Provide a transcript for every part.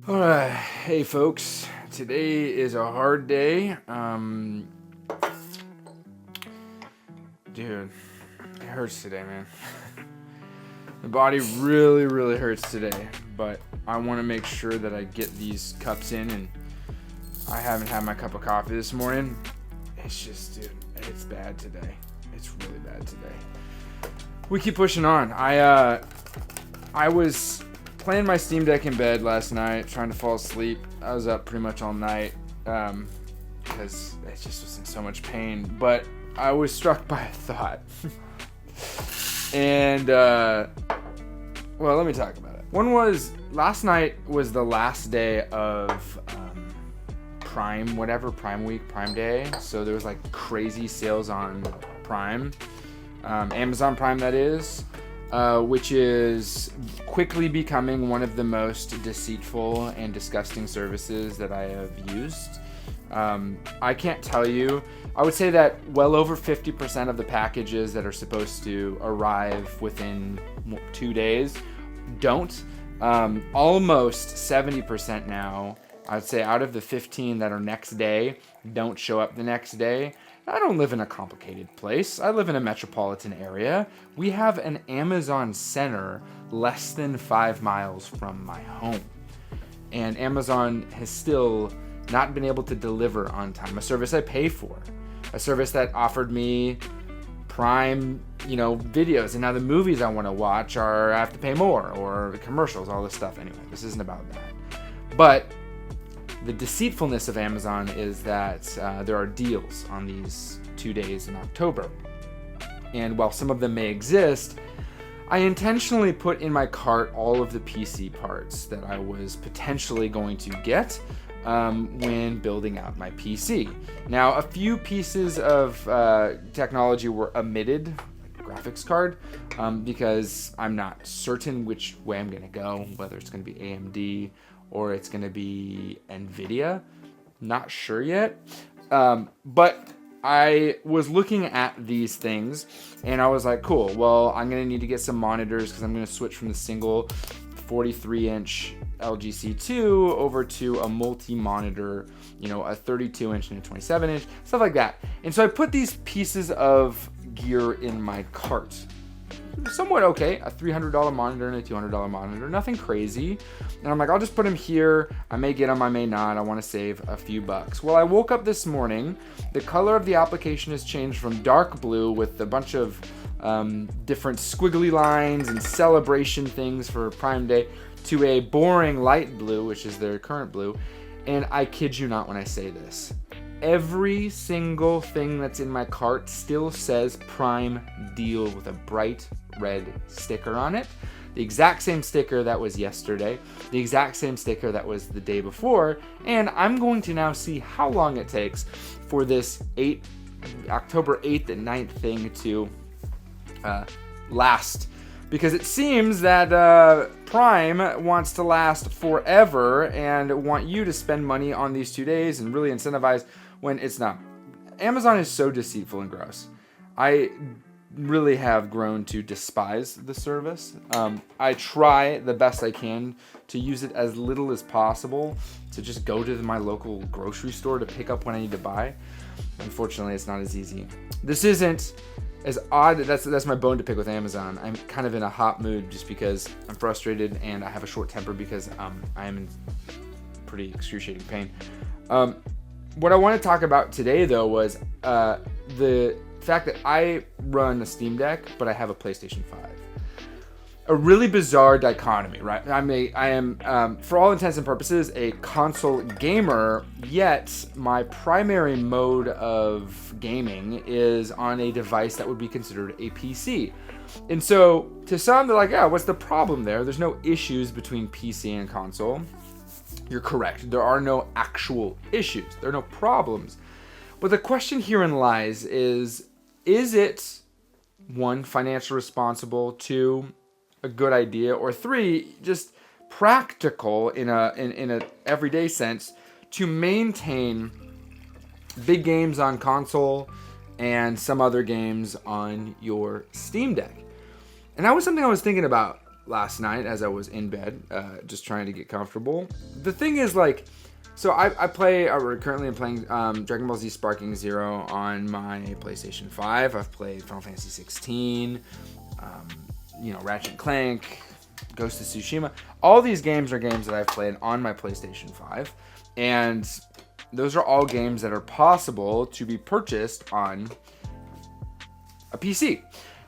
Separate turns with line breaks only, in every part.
All right, hey folks. Today is a hard day. Dude, it hurts today, man. The body really, really hurts today, but I want to make sure that I get these cups in, and I haven't had my cup of coffee this morning. It's just, dude, it's bad today. It's really bad today. We keep pushing on. I was playing my Steam Deck in bed last night, trying to fall asleep. I was up pretty much all night because it just was in so much pain. But I was struck by a thought. And, well, let me talk about it. One was, last night was the last day of Prime Week, Prime Day. So there was like crazy sales on Prime. Amazon Prime, that is. Which is quickly becoming one of the most deceitful and disgusting services that I have used. I can't tell you. I would say that well over 50% of the packages that are supposed to arrive within 2 days don't. Almost 70% now, I'd say out of the 15 that are next day, don't show up the next day. I don't live in a complicated place. I live in a metropolitan area. We have an Amazon center less than 5 miles from my home. And Amazon has still not been able to deliver on time. A service I pay for. A service that offered me Prime, videos. And now the movies I want to watch I have to pay more. Or the commercials, all this stuff. Anyway, this isn't about that. But the deceitfulness of Amazon is that there are deals on these 2 days in October. And while some of them may exist, I intentionally put in my cart all of the PC parts that I was potentially going to get when building out my PC. Now, a few pieces of technology were omitted, like graphics card, because I'm not certain which way I'm going to go, whether it's going to be AMD or it's going to be NVIDIA. Not sure yet. But I was looking at these things and I was like, cool, well, I'm going to need to get some monitors because I'm going to switch from the single 43-inch LG C2 over to a multi-monitor, a 32-inch and a 27-inch, stuff like that. And so I put these pieces of gear in my cart. Somewhat okay, a $300 monitor and a $200 monitor, nothing crazy. And I'm like, I'll just put them here. I may get them, I may not. I want to save a few bucks. Well, I woke up this morning. The color of the application has changed from dark blue with a bunch of different squiggly lines and celebration things for Prime Day to a boring light blue, which is their current blue. And I kid you not when I say this. Every single thing that's in my cart still says Prime Deal with a bright red sticker on it. The exact same sticker that was yesterday, the exact same sticker that was the day before, and I'm going to now see how long it takes for this October 8th and 9th thing to last. Because it seems that Prime wants to last forever and want you to spend money on these 2 days and really incentivize when it's not. Amazon is so deceitful and gross. I really have grown to despise the service. I try the best I can to use it as little as possible, to just go to my local grocery store to pick up what I need to buy. Unfortunately, it's not as easy. This isn't as odd. That's my bone to pick with Amazon. I'm kind of in a hot mood just because I'm frustrated and I have a short temper because I am in pretty excruciating pain. What I want to talk about today, though, was the fact that I run a Steam Deck, but I have a PlayStation 5. A really bizarre dichotomy, right? I am, for all intents and purposes, a console gamer, yet my primary mode of gaming is on a device that would be considered a PC. And so, to some, they're like, yeah, what's the problem there? There's no issues between PC and console. You're correct. There are no actual issues. There are no problems. But the question herein lies is it, one, financially responsible, two, a good idea, or three, just practical in a everyday sense to maintain big games on console and some other games on your Steam Deck? And that was something I was thinking about last night as I was in bed, just trying to get comfortable. The thing is, like, so I currently am playing Dragon Ball Z Sparking Zero on my PlayStation 5. I've played Final Fantasy 16, Ratchet and Clank, Ghost of Tsushima. All these games are games that I've played on my PlayStation 5, and those are all games that are possible to be purchased on a PC.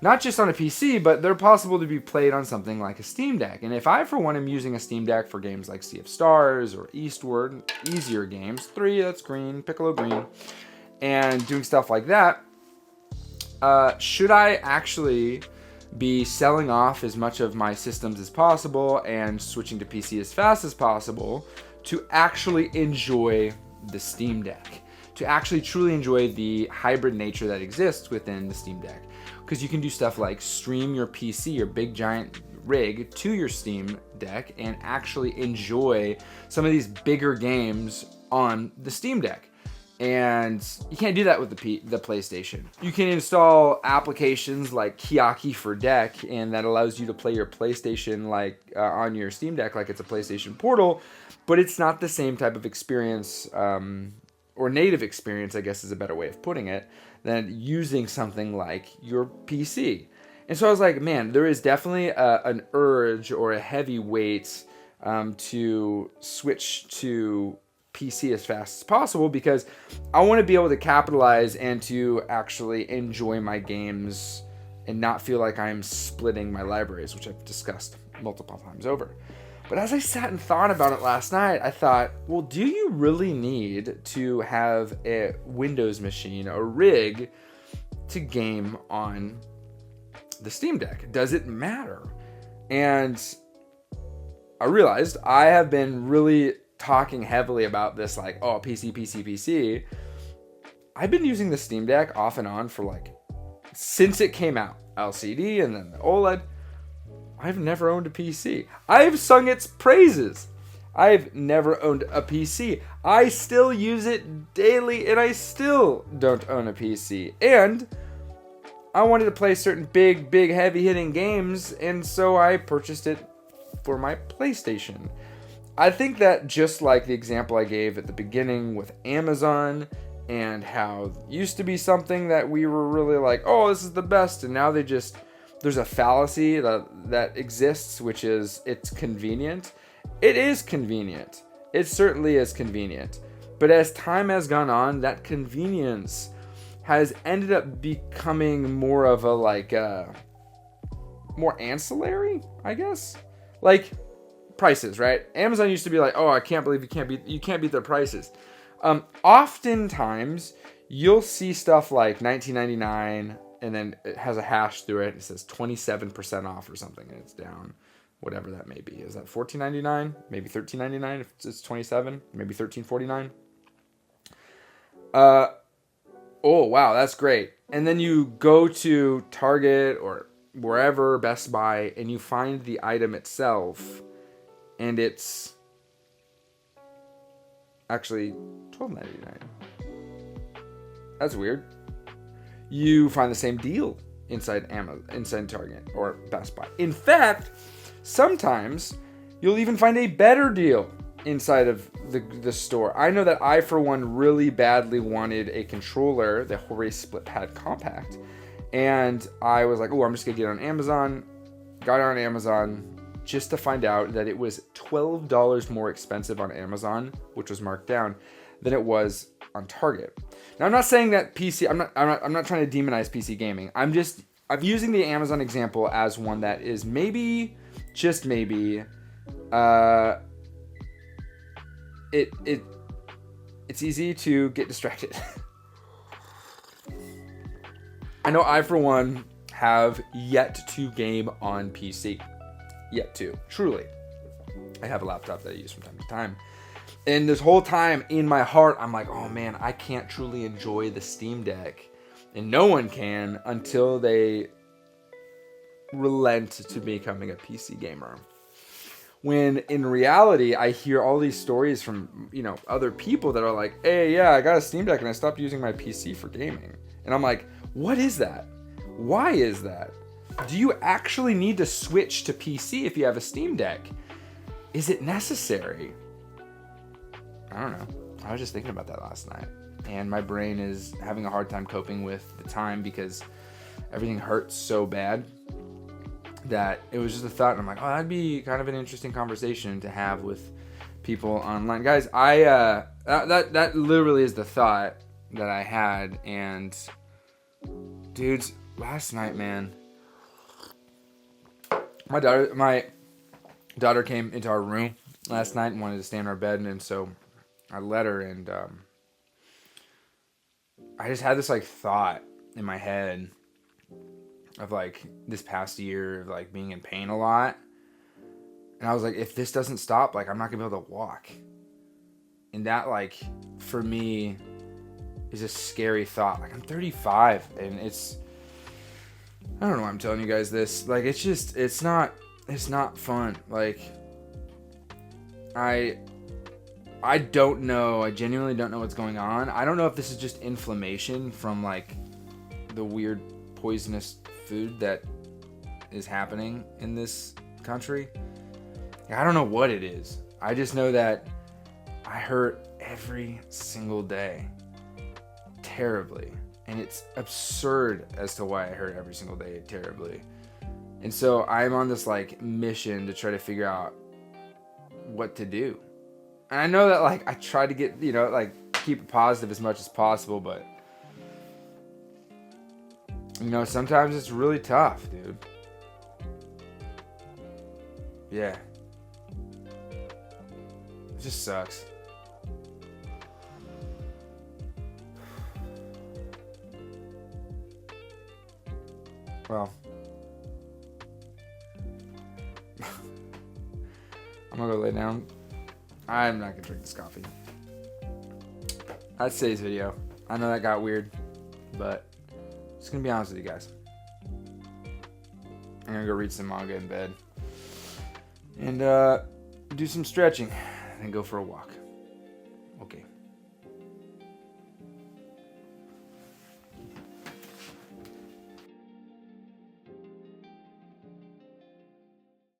Not just on a PC, but they're possible to be played on something like a Steam Deck. And if I, for one, am using a Steam Deck for games like Sea of Stars or Eastward, easier games, 3, that's green, Piccolo green, and doing stuff like that, should I actually be selling off as much of my systems as possible and switching to PC as fast as possible to actually enjoy the Steam Deck, to actually truly enjoy the hybrid nature that exists within the Steam Deck? Because you can do stuff like stream your PC, your big giant rig, to your Steam Deck and actually enjoy some of these bigger games on the Steam Deck. And you can't do that with the PlayStation. You can install applications like Kiyaki for Deck, and that allows you to play your PlayStation on your Steam Deck like it's a PlayStation Portal, but it's not the same type of experience, or native experience, I guess is a better way of putting it, than using something like your PC. And so I was like, man, there is definitely an urge or a heavy weight to switch to PC as fast as possible, because I want to be able to capitalize and to actually enjoy my games and not feel like I'm splitting my libraries, which I've discussed multiple times over. But as I sat and thought about it last night, I thought, well, do you really need to have a Windows machine, a rig, to game on the Steam Deck? Does it matter? And I realized I have been really talking heavily about this, like, oh, PC. I've been using the Steam Deck off and on for since it came out, LCD and then the OLED. I've never owned a PC. I've sung its praises. I've never owned a PC. I still use it daily, and I still don't own a PC. And I wanted to play certain big, heavy-hitting games, and so I purchased it for my PlayStation. I think that just like the example I gave at the beginning with Amazon, and how it used to be something that we were really like, oh, this is the best, and now there's a fallacy that exists, which is it's convenient. It is convenient. It certainly is convenient. But as time has gone on, that convenience has ended up becoming more of more ancillary, I guess. Like prices, right? Amazon used to be like, oh, I can't believe you can't beat their prices. Oftentimes you'll see stuff like $19.99, and then it has a hash through it. It says 27% off or something, and it's down, whatever that may be. Is that $14.99? Maybe $13.99 if it's 27? Maybe $13.49? Oh, wow, that's great. And then you go to Target or wherever, Best Buy, and you find the item itself, and it's actually $12.99. That's weird. You find the same deal inside Target or Best Buy. In fact, sometimes you'll even find a better deal inside of the store. I know that I, for one, really badly wanted a controller, the Hori Split Pad Compact, and I was like, oh, I'm just gonna get it on Amazon. Got it on Amazon just to find out that it was $12 more expensive on Amazon, which was marked down, than it was on Target. Now, I'm not saying that PC. I'm not trying to demonize PC gaming. I'm using the Amazon example as one that is maybe, just maybe, it's easy to get distracted. I know I, for one, have yet to game on PC. Yet to. Truly. I have a laptop that I use from time to time. And this whole time, in my heart, I'm like, oh man, I can't truly enjoy the Steam Deck. And no one can until they relent to becoming a PC gamer. When in reality, I hear all these stories from, other people that are like, hey, yeah, I got a Steam Deck and I stopped using my PC for gaming. And I'm like, what is that? Why is that? Do you actually need to switch to PC if you have a Steam Deck? Is it necessary? I don't know. I was just thinking about that last night. And my brain is having a hard time coping with the time because everything hurts so bad that it was just a thought. And I'm like, oh, that'd be kind of an interesting conversation to have with people online. Guys, that literally is the thought that I had. And dudes, last night, man, my daughter came into our room last night and wanted to stay in our bed, and so I let her, and I just had this like thought in my head of like this past year of like being in pain a lot. And I was like, if this doesn't stop, like I'm not gonna be able to walk. And that, like, for me is a scary thought. Like, I'm 35 and I don't know why I'm telling you guys this. Like, it's not fun. Like, I don't know. I genuinely don't know what's going on. I don't know if this is just inflammation from like the weird poisonous food that is happening in this country. I don't know what it is. I just know that I hurt every single day terribly. And it's absurd as to why I hurt every single day terribly. And so I'm on this like mission to try to figure out what to do. And I know that like I try to get, like keep it positive as much as possible, but sometimes it's really tough, dude. Yeah. It just sucks. Well, I'm gonna go lay down. I'm not gonna drink this coffee. That's today's video. I know that got weird, but just gonna be honest with you guys. I'm gonna go read some manga in bed and do some stretching and go for a walk. Okay.